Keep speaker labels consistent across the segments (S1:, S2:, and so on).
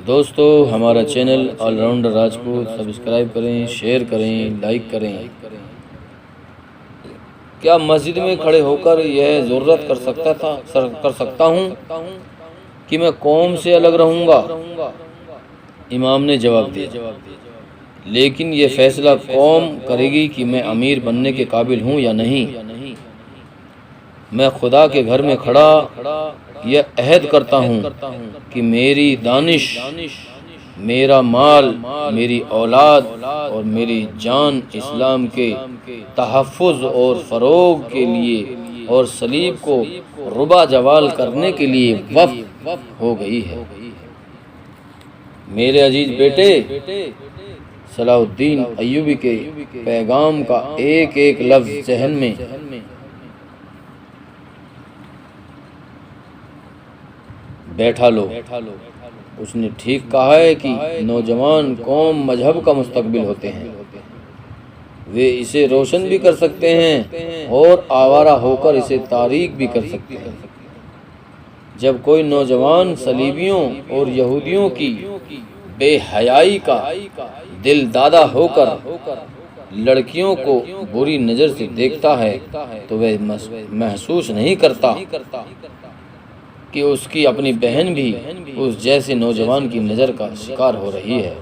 S1: دوستو ہمارا channel all rounder Rajput subscribe کریں، شیئر کریں، لائک کریں۔ کیا مسجد میں کھڑے ہو کر یہ ضرورت کر سکتا ہوں کہ میں قوم سے الگ رہوں گا؟ امام نے جواب دیا، لیکن یہ فیصلہ قوم کرے گی کہ میں امیر بننے کے قابل ہوں یا نہیں۔ میں خدا کے گھر میں کھڑا یہ عہد کرتا ہوں کہ میری دانش، میرا مال، میری اولاد اور میری جان اسلام کے تحفظ اور فروغ کے لیے اور صلیب کو ربا جوال کرنے کے لیے وقف ہو گئی ہے۔ میرے عزیز بیٹے، صلاح الدین ایوبی کے پیغام کا ایک ایک لفظ ذہن میں بیٹھا لو۔ اس نے ٹھیک کہا ہے کہ نوجوان قوم مذہب کا مستقبل ہوتے ہیں، وہ اسے روشن بھی کر سکتے ہیں اور آوارہ ہو کر اسے تاریک بھی کر سکتے ہیں۔ جب کوئی نوجوان صلیبیوں اور یہودیوں کی بے حیائی کا دل دادا ہو کر لڑکیوں کو بری نظر سے دیکھتا ہے تو وہ محسوس نہیں کرتا کہ اس کی اپنی بہن بھی اس جیسے نوجوان کی نظر کا شکار ہو رہی ہے۔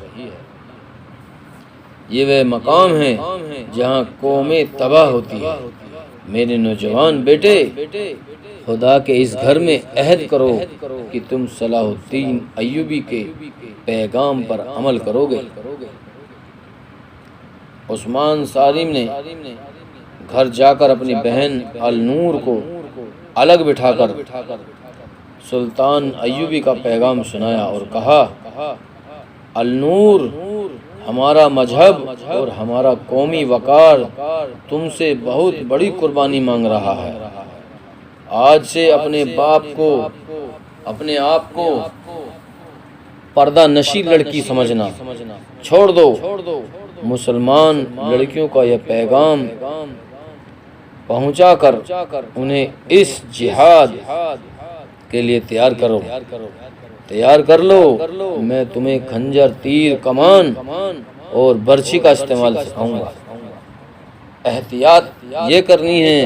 S1: یہ وہ مقام ہے جہاں قومیں تباہ ہوتی ہے۔ میرے نوجوان بیٹے، خدا کے اس گھر میں عہد کرو کہ تم صلاح الدین ایوبی کے پیغام پر عمل کرو گے۔ عثمان صارم نے گھر جا کر اپنی بہن النور کو الگ بٹھا کر سلطان ایوبی کا پیغام سنایا اور کہا، النور، ہمارا مذہب اور ہمارا قومی وقار تم سے بہت بڑی قربانی مانگ رہا ہے۔ آج سے اپنے آپ کو پردہ نشی لڑکی سمجھنا چھوڑ دو۔ مسلمان لڑکیوں کا یہ پیغام پہنچا کر انہیں اس جہاد کے لیے تیار کر لو۔ میں تمہیں خنجر، تیر، کمان اور برچھی کا استعمال سکھاؤں گا۔ احتیاط یہ کرنی ہے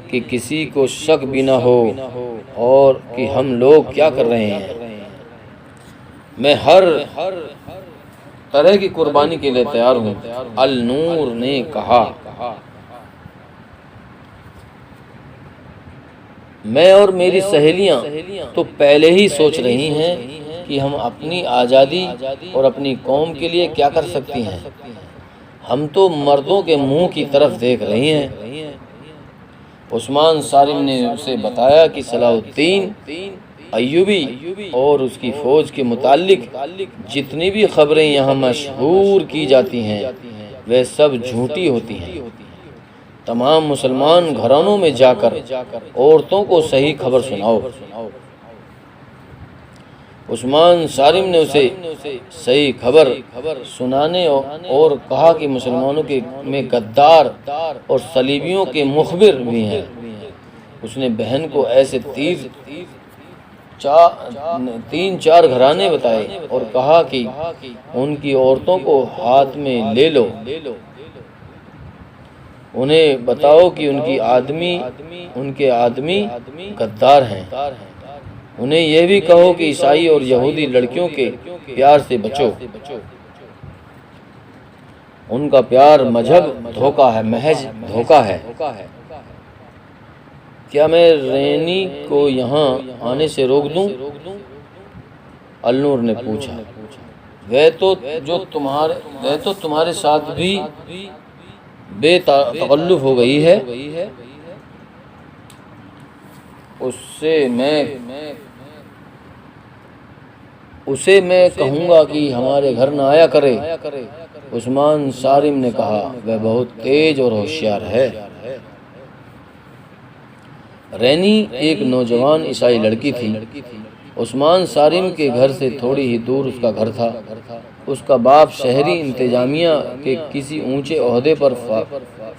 S1: کہ کسی کو شک بھی نہ ہو اور کہ ہم لوگ کیا کر رہے ہیں۔ میں ہر طرح کی قربانی کے لیے تیار ہوں، النور نے کہا۔ میں اور میری سہیلیاں تو پہلے ہی سوچ رہی ہیں کہ ہم اپنی آزادی اور اپنی قوم کے لیے کیا کر سکتی ہیں۔ ہم تو مردوں کے منہ کی طرف دیکھ رہی ہیں۔ عثمان صارم نے اسے بتایا کہ صلاح الدین ایوبی اور اس کی فوج کے متعلق جتنی بھی خبریں یہاں مشہور کی جاتی ہیں وہ سب جھوٹی ہوتی ہیں۔ تمام مسلمان گھرانوں میں جا کر عورتوں کو صحیح خبر سناؤ۔ عثمان صارم نے اسے صحیح خبر سنانے اور کہا کہ مسلمانوں میں غدار اور صلیبیوں کے مخبر بھی ہیں۔ اس نے بہن کو ایسے تین چار گھرانے بتائے اور کہا کہ ان کی عورتوں کو ہاتھ میں لے لو، انہیں بتاؤ کہ ان کے آدمی غدار ہیں۔ انہیں یہ بھی کہو کہ عیسائی اور یہودی لڑکیوں کے پیار سے بچو۔ ان کا پیار مذہب دھوکہ ہے، محض دھوکہ ہے۔ کیا میں رینی کو یہاں آنے سے روک دوں؟ النور نے پوچھا۔ وہ تو تمہارے ساتھ بھی بے تکلف ہو گئی ہے۔ اسے میں کہوں گا کہ ہمارے گھر نہ آیا کرے۔ عثمان صارم نے کہا، وہ بہت تیز اور ہوشیار ہے۔ رینی ایک نوجوان عیسائی لڑکی تھی۔ عثمان صارم کے گھر سے تھوڑی ہی دور اس کا گھر تھا۔ اس کا باپ شہری انتظامیہ کے کسی اونچے عہدے پر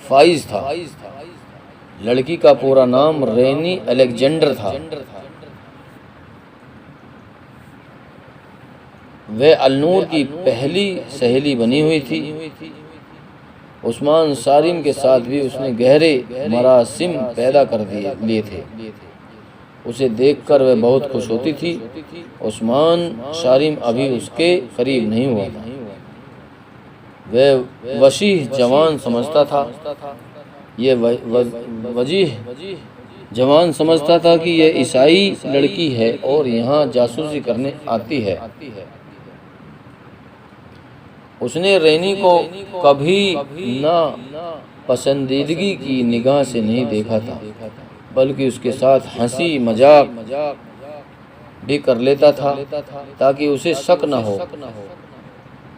S1: فائز تھا۔ لڑکی کا پورا نام رینی الیگزینڈر تھا۔ وہ النور کی پہلی سہیلی بنی ہوئی تھی۔ عثمان صارم کے ساتھ بھی اس نے گہرے مراسم پیدا کر لیے تھے۔ اسے دیکھ کر وہ بہت خوش ہوتی تھی۔ عثمان صارم ابھی اس کے قریب نہیں ہوا تھا۔ وہ وسیع جوان سمجھتا تھا، یہ وجیح جوان سمجھتا تھا کہ یہ عیسائی لڑکی ہے اور یہاں جاسوسی کرنے آتی ہے۔ اس نے رینی کو کبھی نہ پسندیدگی کی نگاہ سے نہیں دیکھا تھا، بلکہ اس کے ساتھ ہنسی مذاق بھی کر لیتا تھا تاکہ اسے شک نہ ہو۔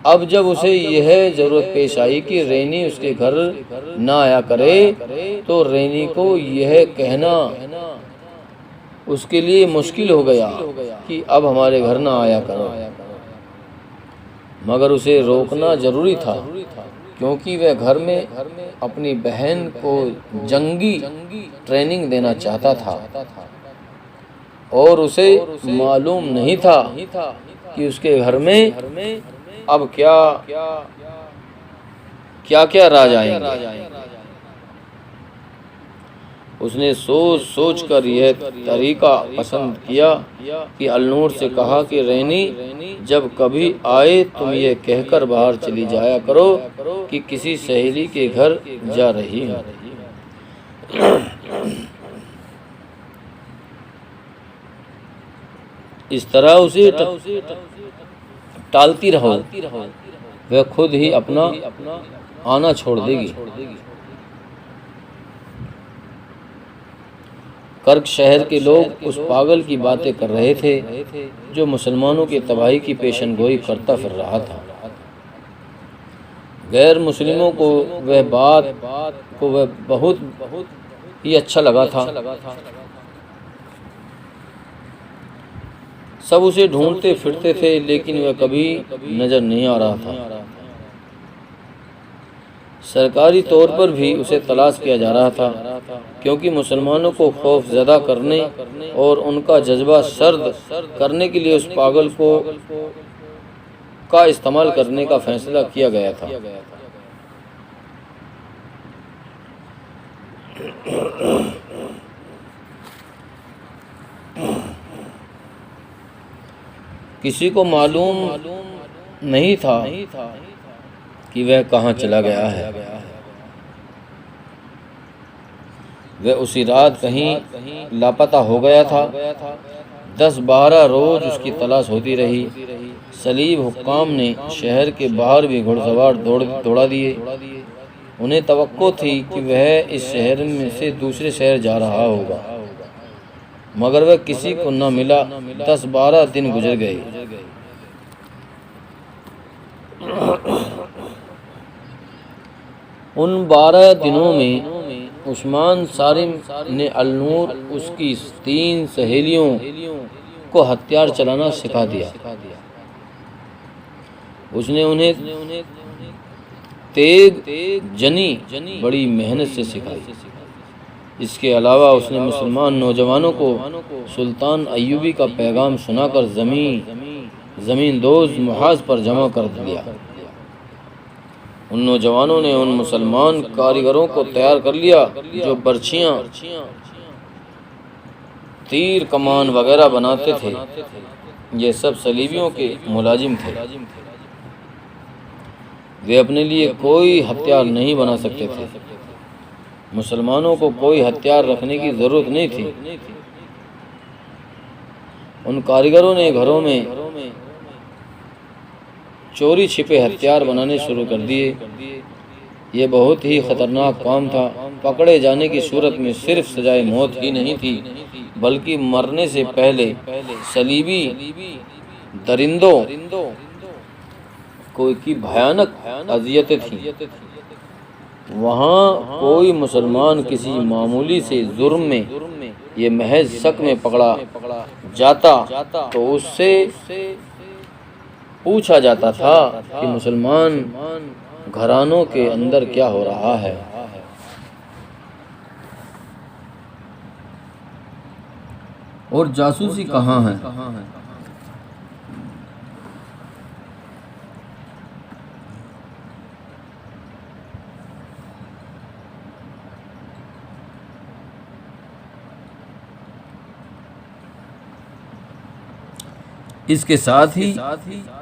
S1: اب جب اسے یہ ضرورت پیش آئی کہ رینی اس کے گھر نہ آیا کرے تو رینی کو یہ کہنا اس کے لیے مشکل ہو گیا کہ اب ہمارے گھر نہ آیا کرو، مگر اسے روکنا ضروری تھا کیونکہ وہ گھر میں اپنی بہن کو جنگی ٹریننگ دینا چاہتا تھا اور اسے معلوم نہیں تھا کہ اس کے گھر میں اب کیا راج آئیں گے۔ اس نے سوچ کر یہ طریقہ پسند کیا کہ النور سے کہا کہ رینی جب کبھی آئے تم یہ کہہ کر باہر چلی جایا کرو کہ کسی سہیلی کے گھر جا رہی ہوں۔ اس طرح اسے ٹالتی رہو، وہ خود ہی اپنا آنا چھوڑ دے گی۔ کرک شہر کے لوگ اس پاگل کی باتیں کر رہے تھے جو مسلمانوں کی تباہی کی پیشن گوئی کرتا پھر رہا تھا۔ غیر مسلموں کو وہ بات بہت ہی اچھا لگا تھا۔ سب اسے ڈھونڈتے پھرتے تھے لیکن وہ کبھی نظر نہیں آ رہا تھا۔ سرکاری طور پر بھی اسے تلاش کیا جا رہا تھا کیونکہ مسلمانوں کو خوف زدہ کرنے اور ان کا جذبہ سرد کرنے کے لیے اس پاگل کا استعمال کرنے کا فیصلہ کیا گیا تھا۔ کسی کو معلوم نہیں تھا کہ وہ کہاں چلا گیا ہے۔ وہ اسی رات کہیں لاپتہ ہو گیا تھا۔ 10-12 روز اس کی تلاش ہوتی رہی۔ صلیب حکام نے شہر کے باہر بھی گھڑ سوار دوڑا دیے۔ انہیں توقع تھی کہ وہ اس شہر میں سے دوسرے شہر جا رہا ہوگا، مگر وہ کسی کو نہ ملا۔ 10-12 دن گزر گئے۔ ان 12 دنوں میں عثمان صارم نے النور اس کی 3 سہیلیوں کو ہتھیار چلانا سکھا دیا۔ اس نے انہیں تیگ جنی بڑی محنت سے سکھائی۔ اس کے علاوہ اس نے مسلمان نوجوانوں کو سلطان ایوبی کا پیغام سنا کر زمین دوز محاذ پر جمع کر دیا۔ ان نوجوانوں نے ان مسلمان کاریگروں کو تیار کر لیا جو برچھیاں، تیر کمان وغیرہ بناتے تھے۔ یہ سب صلیبیوں کے ملازم تھے۔ وہ اپنے لیے کوئی ہتھیار نہیں بنا سکتے تھے۔ مسلمانوں کو کوئی ہتھیار رکھنے کی ضرورت نہیں تھی۔ ان کاریگروں نے گھروں میں چوری چھپے ہتھیار بنانے شروع کر دیے۔ یہ بہت ہی خطرناک کام تھا۔ پکڑے جانے کی صورت میں صرف سزائے موت ہی نہیں تھی بلکہ مرنے سے پہلے صلیبی درندوں کی بھیانک اذیتیں تھیں۔ وہاں کوئی مسلمان کسی معمولی سے جرم میں یہ محض شک میں پکڑا جاتا تو اس سے پوچھا جاتا تھا کہ مسلمان گھرانوں کے اندر کیا ہو رہا ہے۔ اور جاسوسی کہاں ہے؟ اس کے ساتھ ہی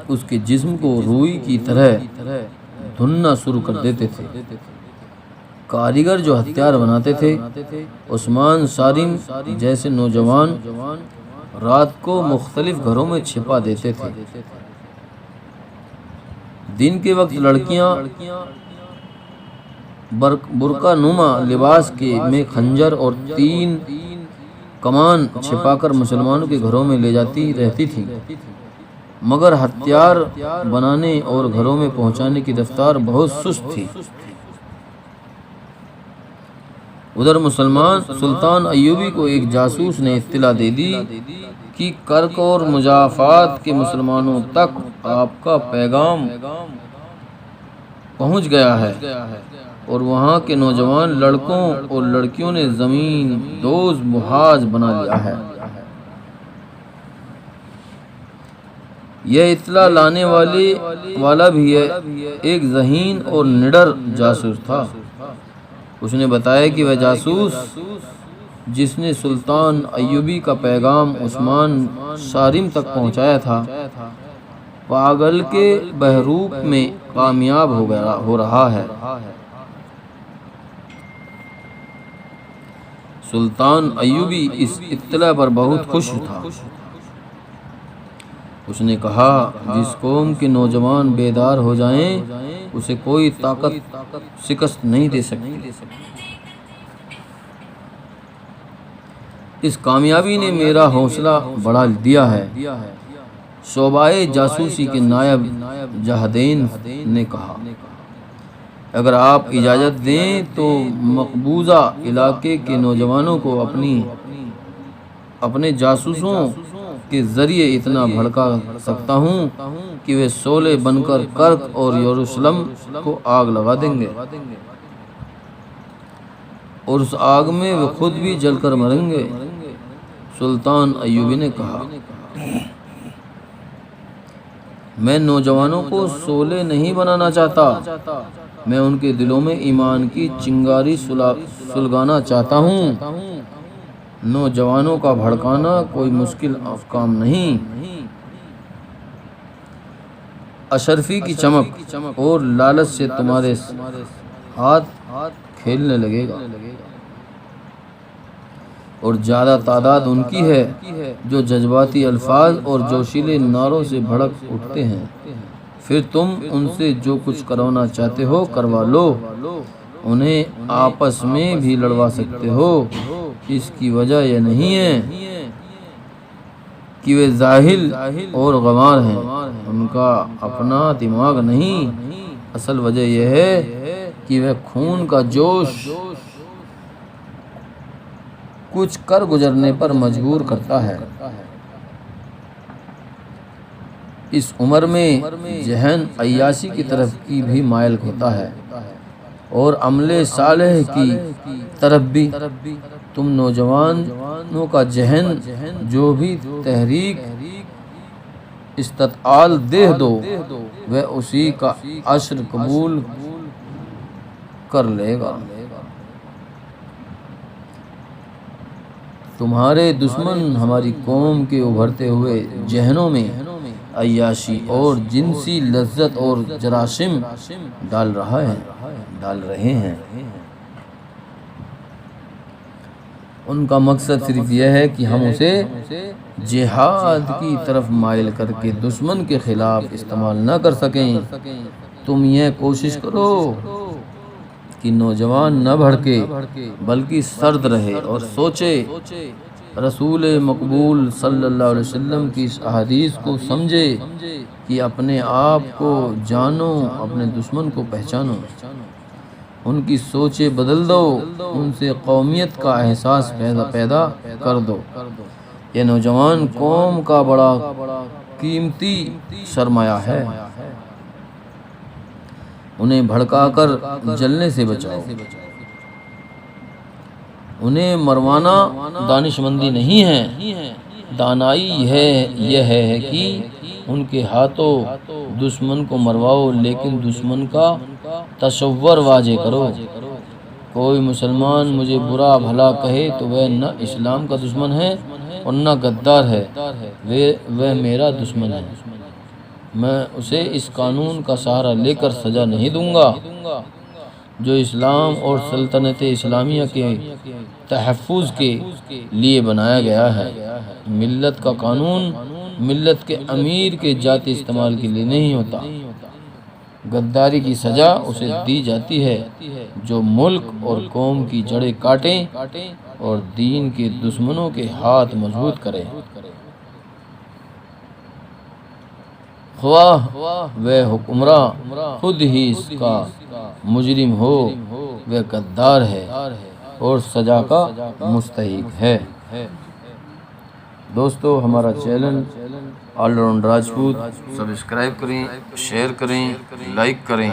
S1: اس کے جسم کو روئی کی طرح دھننا شروع کر دیتے تھے۔ کاریگر جو ہتھیار بناتے تھے، عثمان صارم جیسے نوجوان رات کو مختلف گھروں میں چھپا دیتے تھے۔ دن کے وقت لڑکیاں برقع نما لباس میں خنجر اور 3 کمان چھپا کر مسلمانوں کے گھروں میں لے جاتی رہتی تھی، مگر ہتھیار بنانے اور گھروں میں پہنچانے کی رفتار بہت سست تھی۔ ادھر سلطان ایوبی کو ایک جاسوس نے اطلاع دے دی کہ کرک اور مضافات کے مسلمانوں تک آپ کا پیغام پہنچ گیا ہے اور وہاں کے نوجوان لڑکوں اور لڑکیوں نے زمین دوز محاذ بنا لیا ہے۔ یہ اطلاع لانے والا بھی ایک ذہین اور نڈر جاسوس تھا۔ اس نے بتایا کہ وہ جاسوس جس نے سلطان ایوبی کا پیغام عثمان صارم تک پہنچایا تھا، پاگل کے بحروب میں کامیاب ہو رہا ہے۔ سلطان ایوبی اس اطلاع پر بہت خوش تھا۔ اس نے کہا، جس قوم کے نوجوان بیدار ہو جائیں اسے کوئی طاقت شکست نہیں دے سکتی۔ اس کامیابی نے میرا حوصلہ بڑھا دیا ہے۔ شعبہ جاسوسی کے نائب جہادین نے کہا، اگر آپ اجازت دیں تو مقبوضہ علاقے کے نوجوانوں کو اپنے جاسوسوں کے ذریعے اتنا بھڑکا سکتا ہوں کہ وہ شعلے بن کر کرک اور یروشلم کو آگ لگا دیں گے، اور اس آگ میں وہ خود بھی جل کر مریں گے۔ سلطان ایوبی نے کہا، میں نوجوانوں کو شعلے نہیں بنانا چاہتا، میں ان کے دلوں میں ایمان کی چنگاری سلگانا چاہتا ہوں۔ نوجوانوں کا بھڑکانا کوئی مشکل کام نہیں۔ اشرفی کی چمک اور لالچ سے تمہارے ہاتھ کھیلنے لگے گا، اور زیادہ تعداد ان کی ہے جو جذباتی الفاظ اور جوشیلے نعروں سے بھڑک اٹھتے ہیں۔ پھر تم ان سے جو کچھ کروانا چاہتے ہو کروا لو، انہیں آپس میں بھی لڑوا سکتے ہو۔ اس کی وجہ یہ نہیں ہے کہ وہ جاہل اور گنوار ہیں، ان کا اپنا دماغ نہیں، اصل وجہ یہ ہے کہ وہ خون کا جوش کچھ کر گزرنے پر مجبور کرتا ہے۔ اس عمر میں ذہن عیاشی کی طرف کی بھی مائل ہوتا ہے اور عمل صالح کی طرف بھی۔ تم نوجوانوں کا ذہن جو بھی تحریک استطاعت دے دو، وہ اسی کا عشر قبول کر لے گا۔ تمہارے دشمن ہماری قوم کے ابھرتے ہوئے ذہنوں میں عیاشی اور جنسی لذت اور جراثیم ڈال رہے ہیں۔ ان کا مقصد صرف یہ ہے کہ ہم اسے جہاد کی طرف مائل کر کے دشمن کے خلاف استعمال نہ کر سکیں۔ تم یہ کوشش کرو کہ نوجوان نہ بھڑکے بلکہ سرد رہے اور سوچے، رسول مقبول صلی اللہ علیہ وسلم کی اس احادیث کو سمجھے کہ اپنے آپ کو جانو، اپنے دشمن کو پہچانو، ان کی سوچیں بدل دو، ان سے قومیت کا احساس پیدا کر دو۔ یہ نوجوان قوم کا بڑا قیمتی سرمایہ ہے، انہیں بھڑکا کر جلنے سے بچاؤ۔ انہیں مروانا دانش مندی نہیں ہے، دانائی یہ ہے کہ ان کے ہاتھوں دشمن کو مرواؤ، لیکن دشمن کا تصور واضح کرو۔ کوئی مسلمان مجھے برا بھلا کہے تو وہ نہ اسلام کا دشمن ہے ورنہ غدار ہے، وہ میرا دشمن ہے۔ میں اسے اس قانون کا سہارا لے کر سزا نہیں دوں گا جو اسلام اور سلطنت اسلامیہ کے تحفظ کے لیے بنایا گیا ہے۔ ملت کا قانون ملت کے امیر کے ذاتی استعمال کے لیے نہیں ہوتا۔ غداری کی سزا اسے دی جاتی ہے جو ملک اور قوم کی جڑیں کاٹے اور دین کے دشمنوں کے ہاتھ مضبوط کرے، خواہ وہ حکمراں خود ہی اس کا مجرم ہو، وہ غدار ہے اور سزا کا مستحق ہے۔ دوستو، ہمارا channel all round Rajput subscribe کریں، شیئر کریں، لائک کریں۔